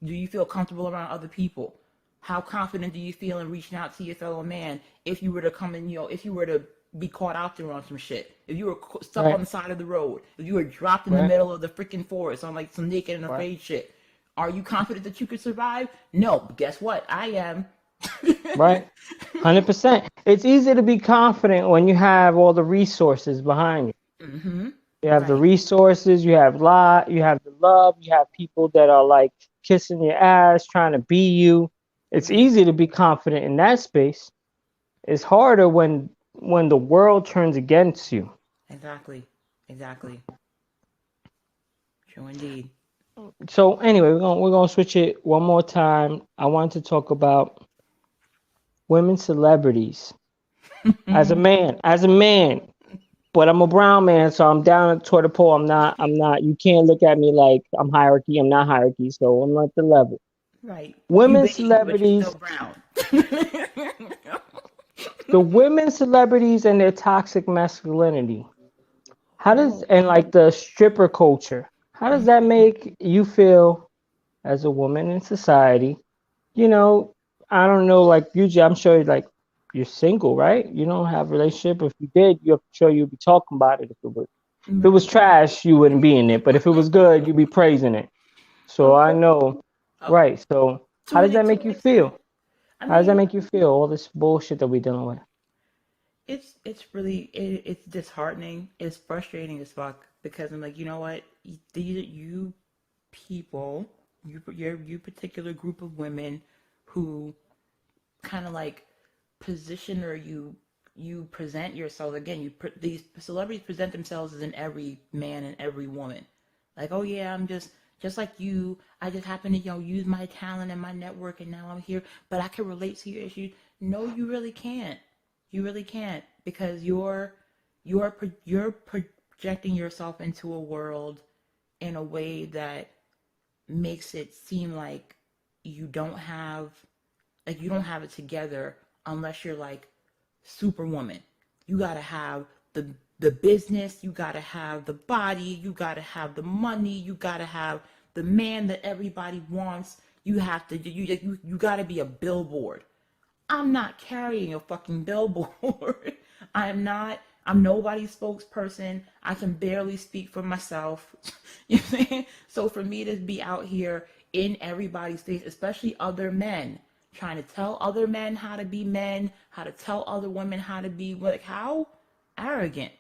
Do you feel comfortable around other people? How confident do you feel in reaching out to your fellow man if you were to come in, if you were to be caught out there on some shit, if you were stuck on Right. the side of the road, if you were dropped in the Right. middle of the freaking forest on like some naked and Right. afraid shit, are you confident that you could survive? No, but guess what? I am. Right. 100%. It's easy to be confident when you have all the resources behind you. Mm-hmm. You have the Right. resources, you have the love, you have people that are like kissing your ass, trying to be you. It's Right. easy to be confident in that space. It's harder when the world turns against you. Exactly. Exactly. True indeed. So anyway, we're gonna switch it one more time. I want to talk about women celebrities. As a man, but I'm a brown man, so I'm down toward the pole. I'm not. You can't look at me like I'm hierarchy. I'm not hierarchy, so I'm at the level. Right. You Women beige, but you still celebrities, brown. the women celebrities and their toxic masculinity. How does Oh. and like the stripper culture? How does that Mhm. make you feel as a woman in society? You know, I don't know. Like usually, I'm sure like you're single, right? You don't have a relationship. If you did, I'm sure you'd be talking about it. If it was Right. trash, you wouldn't be in it. But if it was good, you'd be praising it. So Of I course. know, right? So how does that To make an you extent. feel? I How does that mean, make you feel? All this bullshit that we're dealing with. it's disheartening. It's frustrating as fuck because I'm like, you know what? You people, you particular group of women who kind of like position or you present yourself again. These celebrities present themselves as in every man and every woman. Like, oh yeah, I'm just like you. I just happen to use my talent and my network, and now I'm here. But I can relate to your issues. No, you really can't. You really can't because you're projecting yourself into a world in a way that makes it seem you don't have you don't have it together unless you're like superwoman. You gotta have the business, you gotta have the body, you gotta have the money, you gotta have the man that everybody wants. You gotta be a billboard. I'm not carrying a fucking billboard. I'm not. I'm nobody's spokesperson. I can barely speak for myself. You know what I'm saying? So for me to be out here in everybody's face, especially other men, trying to tell other men how to be men, how to tell other women how to be, like, how arrogant,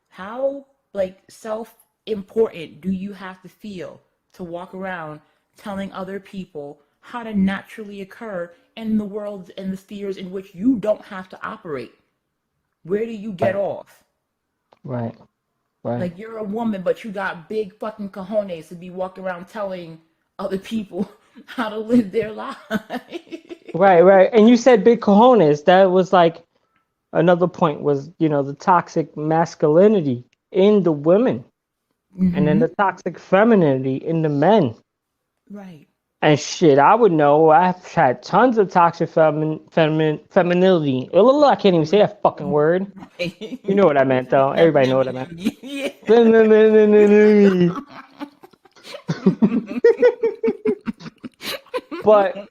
how like self-important do you have to feel to walk around telling other people how to naturally occur in the world and the spheres in which you don't have to operate? Where do you get Right, off? right, right, Like, you're a woman, but you got big fucking cojones to be walking around telling other people how to live their lives. right. And you said big cojones. That was like another point was the toxic masculinity in the women, and then Mm-hmm. the toxic femininity in the men. Right. And shit, I would know. I've had tons of toxic femininity. I can't even say that fucking word. You know what I meant, though. Everybody know what I meant. Yeah. Femininity. But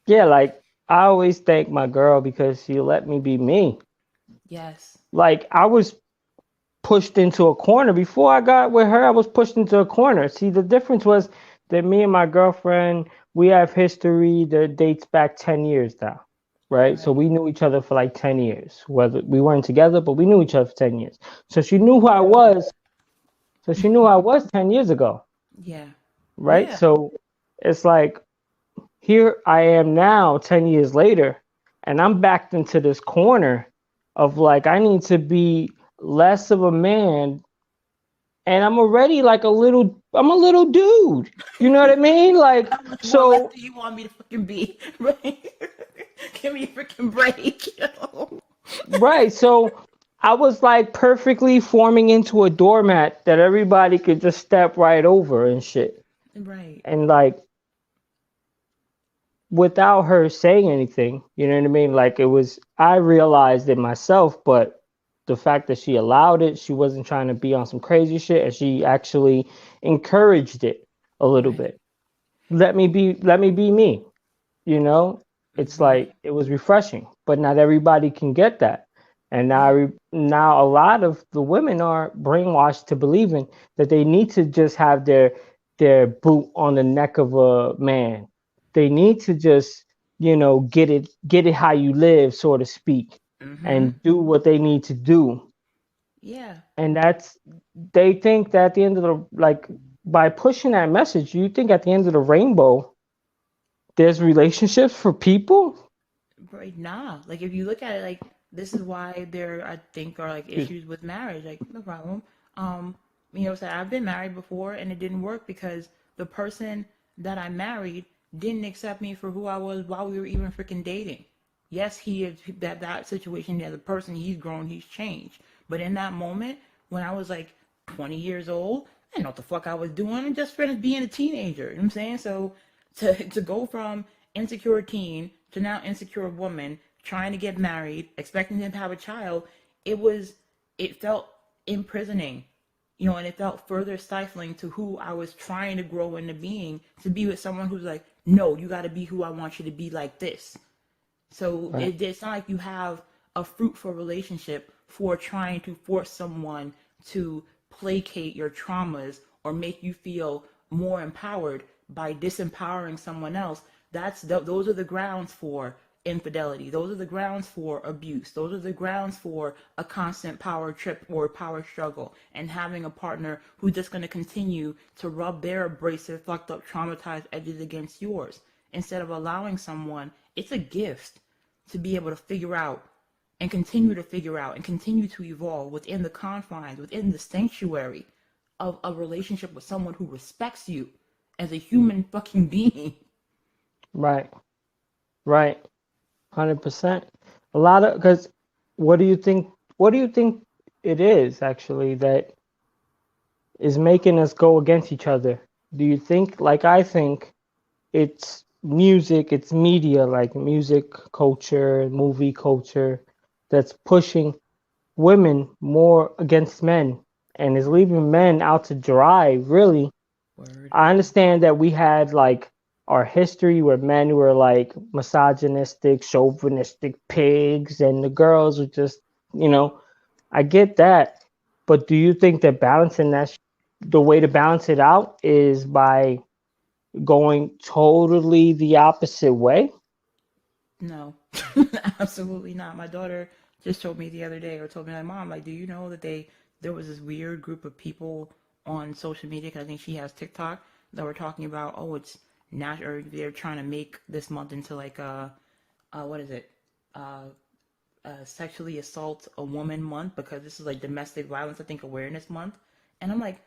yeah, like I always thank my girl because she let me be me. Yes. Like I was pushed into a corner before I got with her. I was pushed into a corner. See, the difference was that me and my girlfriend, we have history that dates back 10 years now, right? So Right. we knew each other for like 10 years. Whether we weren't together, but we knew each other for 10 years. So she knew who I was. So she knew who I was 10 years ago, Yeah. right? Yeah. So it's like here I am now 10 years later, and I'm backed into this corner of like I need to be less of a man, and I'm a little dude. You know what I mean? Like, How much more less so do you want me to fucking be? Right? Give me a freaking break. right. So I was like perfectly forming into a doormat that everybody could just step right over and shit. Right. And like without her saying anything, you know what I mean? Like it was I realized it myself, but the fact that she allowed it, she wasn't trying to be on some crazy shit, and she actually encouraged it a little Right. bit. Let me be me. You know, it's Mm-hmm. like it was refreshing, but not everybody can get that. And Yeah. now a lot of the women are brainwashed to believing that they need to just have their boot on the neck of a man. They need to just, get it how you live, so to speak, Mm-hmm. and do what they need to do. Yeah. And they think that at the end of the, like, by pushing that message, you think at the end of the rainbow there's relationships for people. Right. Nah. Like if you look at it, like this is why there I think are like Excuse me. issues with marriage. Like no problem. Um, so I've been married before and it didn't work because the person that I married didn't accept me for who I was while we were even freaking dating. Yes, he is that situation. The other person, he's grown, he's changed. But in that moment, when I was like 20 years old, I didn't know what the fuck I was doing. I just finished being a teenager. You know what I'm saying? So to go from insecure teen to now insecure woman trying to get married, expecting them to have a child, it felt imprisoning, and it felt further stifling to who I was trying to grow into being, to be with someone who's like, no, you got to be who I want you to be, like this. So Right. it's not like you have a fruitful relationship for trying to force someone to placate your traumas or make you feel more empowered by disempowering someone else. Those are the grounds for infidelity. Those are the grounds for abuse. Those are the grounds for a constant power trip or power struggle, and having a partner who's just going to continue to rub their abrasive, fucked up, traumatized edges against yours instead of allowing someone. It's a gift to be able to figure out and continue to figure out and continue to evolve within the confines, within the sanctuary of a relationship with someone who respects you as a human fucking being. Right. Right. 100%. A lot of because what do you think? What do you think it is actually that is making us go against each other? Do you think, like I think, it's music, it's media, like music culture, movie culture, that's pushing women more against men and is leaving men out to dry, really. Word. I understand that we had like our history where men were like misogynistic, chauvinistic pigs, and the girls were just, you know, I get that. But do you think that the way to balance it out is by going totally the opposite way? No, absolutely not. My daughter just told me the other day, or told me, like, Mom, like, do you know that there was this weird group of people on social media? Because I think she has TikTok, that were talking about, oh, it's natural. Or they're trying to make this month into like what is it? Uh, Sexually assault a woman month, because this is like domestic violence, I think, awareness month. And I'm like,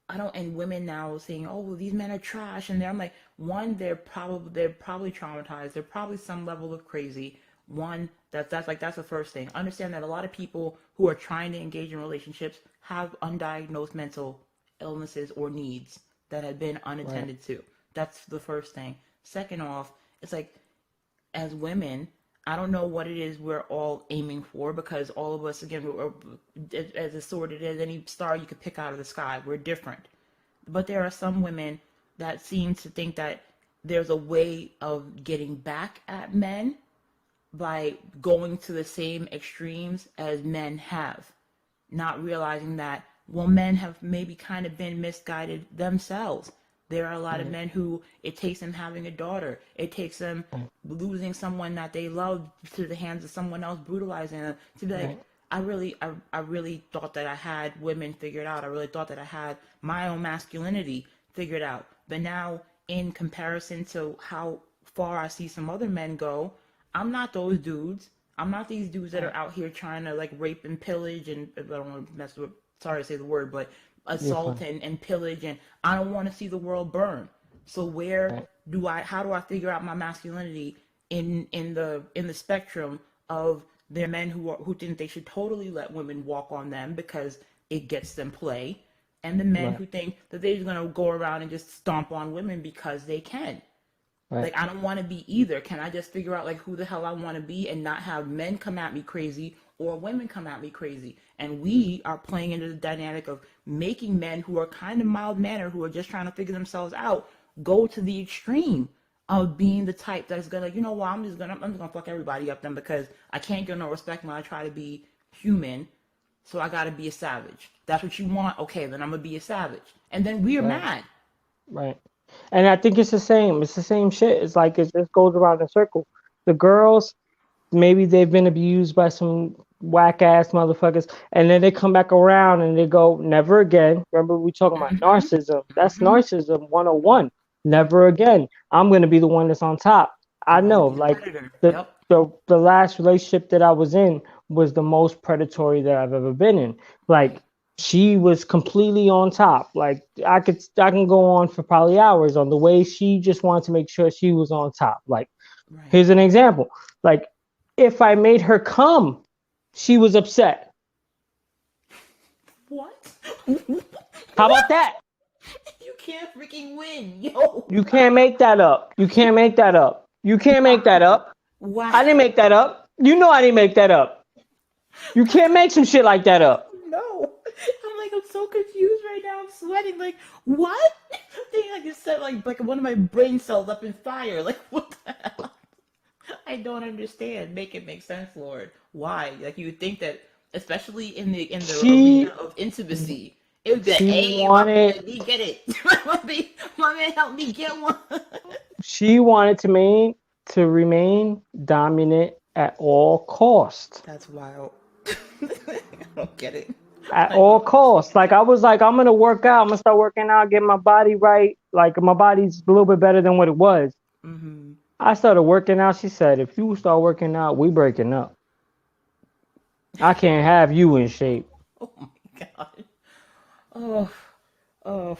I don't, and women now saying, oh, well, these men are trash, and I'm like, one, they're probably traumatized. They're probably some level of crazy. One, that's the first thing. Understand that a lot of people who are trying to engage in relationships have undiagnosed mental illnesses or needs that have been Right. unattended to. That's the first thing. Second off, it's like as women, I don't know what it is we're all aiming for because all of us, again, as assorted as any star you could pick out of the sky, we're different. But there are some women that seem to think that there's a way of getting back at men by going to the same extremes as men have, not realizing that, well, men have maybe kind of been misguided themselves. There are a lot of men who it takes them having a daughter, it takes them losing someone that they love to the hands of someone else brutalizing them to be like, I really thought that I had women figured out. I really thought that I had my own masculinity figured out. But now, in comparison to how far I see some other men go, I'm not those dudes. I'm not these dudes that are out here trying to like rape and pillage and I don't want to mess with, sorry to say the word, but assault and pillage, and I don't want to see the world burn. So how do I figure out my masculinity in the spectrum of there are men who think they should totally let women walk on them because it gets them play, and the men who think that they're just gonna go around and just stomp on women because they can. Like, I don't want to be either. Can I just figure out like who the hell I want to be and not have men come at me crazy or women come at me crazy? And we are playing into the dynamic of making men who are kind of mild-mannered, who are just trying to figure themselves out, go to the extreme of being the type that's gonna, you know what, I'm just gonna fuck everybody up then because I can't get no respect when I try to be human, so I gotta be a savage. That's what you want? Okay, then I'm gonna be a savage. And then we're mad. Right. And I think it's the same. It's the same shit. It's like it just goes around in a circle. The girls, maybe they've been abused by some whack ass motherfuckers, and then they come back around and they go, never again. Remember we talking about narcissism? That's narcissism 101. Never again. I'm gonna be the one that's on top. I know, like the last relationship that I was in was the most predatory that I've ever been in. Like, she was completely on top. Like, I can go on for probably hours on the way she just wanted to make sure she was on top. Like, here's an example. Like, if I made her come, she was upset. What? How about that? You can't freaking win, yo. You can't make that up. You can't make that up. You can't make that up. Wow. I didn't make that up. You know I didn't make that up. You can't make some shit like that up. No. I'm so confused right now. I'm sweating. Like, what? I think I just set like one of my brain cells up in fire. Like, what the hell? I don't understand. Make it make sense, Lord. Why? Like, you would think that, especially in the arena of intimacy, it would be like, hey, let me get it. my man helped me get one. She wanted to remain dominant at all costs. That's wild. I don't get it. At all costs. Like, I was like, I'm gonna work out. I'm gonna start working out, get my body right. Like, my body's a little bit better than what it was. I started working out. She said, if you start working out, we breaking up. I can't have you in shape. Oh my god. Oh,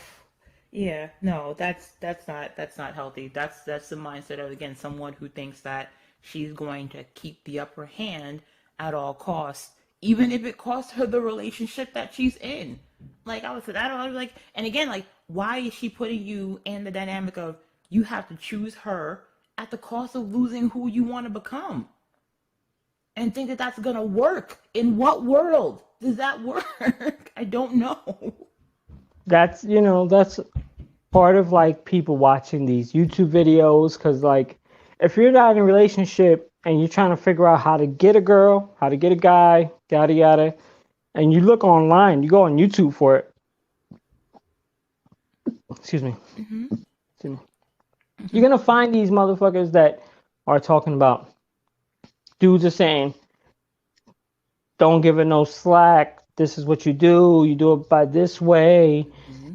yeah. No, that's not healthy. That's the mindset of, again, someone who thinks that she's going to keep the upper hand at all costs, even if it costs her the relationship that she's in. Like, I was like, and again, like, why is she putting you in the dynamic of you have to choose her at the cost of losing who you want to become? And think that that's going to work. In what world does that work? I don't know. That's part of, like, people watching these YouTube videos, because, like, if you're not in a relationship and you're trying to figure out how to get a girl, how to get a guy, yada yada, and you look online, you go on YouTube for it. Excuse me. Excuse me. You're gonna find these motherfuckers that are talking about, dudes are saying, don't give her no slack. This is what you do. You do it by this way.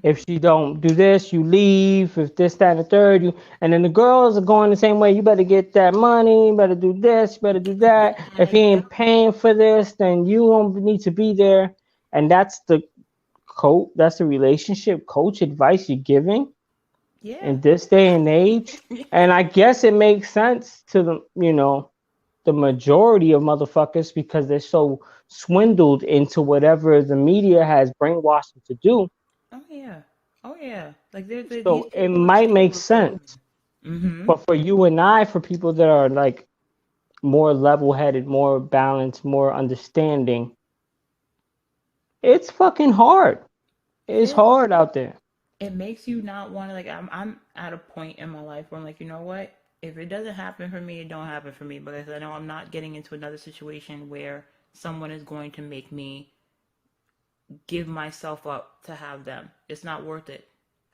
If she don't do this, you leave. If this, that, and the third, and then the girls are going the same way. You better get that money. You better do this. You better do that. If he ain't paying for this, then you won't need to be there. And that's the That's the relationship coach advice you're giving. Yeah. In this day and age. And I guess it makes sense to the majority of motherfuckers because they're so swindled into whatever the media has brainwashed them to do. Oh yeah. Oh yeah, like these So it people are might make capable of killing sense. me. Mm-hmm. But for you and I, for people that are like more level-headed, more balanced, more understanding, it's fucking hard. It It's is. hard out there. It makes you not want to like. I'm at a point in my life where I'm like, you know what? If it doesn't happen for me, it don't happen for me because I know I'm not getting into another situation where someone is going to make me give myself up to have them. It's not worth it.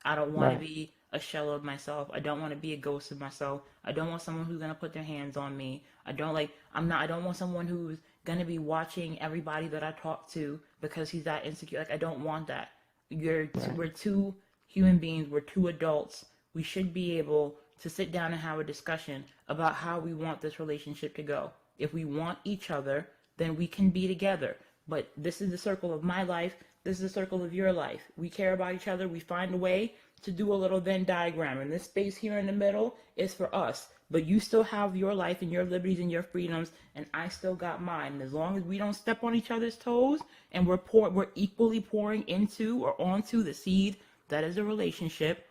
I don't want to Right. be a shell of myself. I don't want to be a ghost of myself. I don't want someone who's going to put their hands on me. I don't want someone who's going to be watching everybody that I talk to because he's that insecure. Like I don't want that. Right. We're two human beings. We're two adults. We should be able to sit down and have a discussion about how we want this relationship to go. If we want each other, then we can be together. But this is the circle of my life. This is the circle of your life. We care about each other. We find a way to do a little Venn diagram. And this space here in the middle is for us. But you still have your life and your liberties and your freedoms, and I still got mine. And as long as we don't step on each other's toes and we're equally pouring into or onto the seed that is a relationship,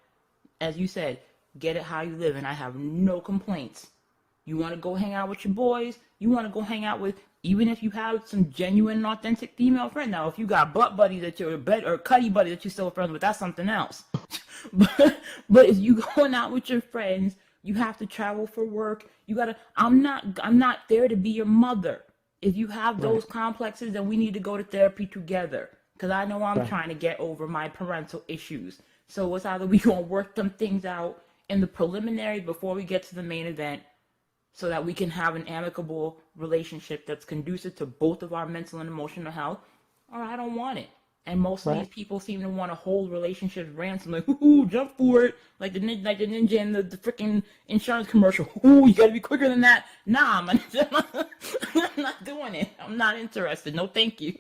as you said, get it how you live. And I have no complaints. You want to go hang out with your boys. You want to go hang out with, even if you have some genuine and authentic female friend. Now, if you got butt buddies that you're bed or cuddy buddy that you're still friends with, that's something else. but if you going out with your friends, you have to travel for work. You gotta. I'm not there to be your mother. If you have Right. those complexes, then we need to go to therapy together. Cause I know I'm Right. trying to get over my parental issues. So it's either we gonna work them things out in the preliminary before we get to the main event, so that we can have an amicable relationship that's conducive to both of our mental and emotional health, or I don't want it. And most of these Right. people seem to want to hold relationships ransom, like, ooh, jump for it, like the ninja in the freaking insurance commercial. Ooh, you gotta be quicker than that. Nah, I'm not doing it. I'm not interested. No, thank you.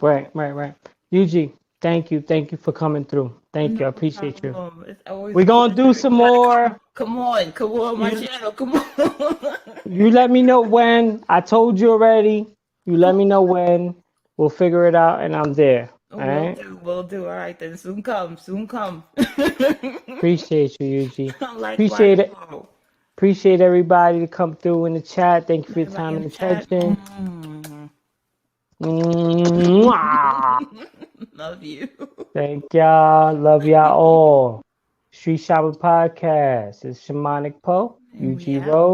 Right. Right. Right. UG, thank you. Thank you for coming through. Thank you. I No appreciate you. problem. It's always We're a gonna do pleasure. some You gotta more. come on, my You channel. Come on. you let me know when. I told you already. You let me know when. We'll figure it out, and I'm there. All Will right. do, will do. All right, then. Soon come, soon come. Appreciate you, UG. Likewise, Appreciate it. bro. Appreciate everybody to come through in the chat. Thank you for your Everybody time in and the chat. attention. Mwah. Love you. Thank y'all. Love y'all all. Street Shamans Podcast. It's Shamanic Poe, And we UG out. Rose.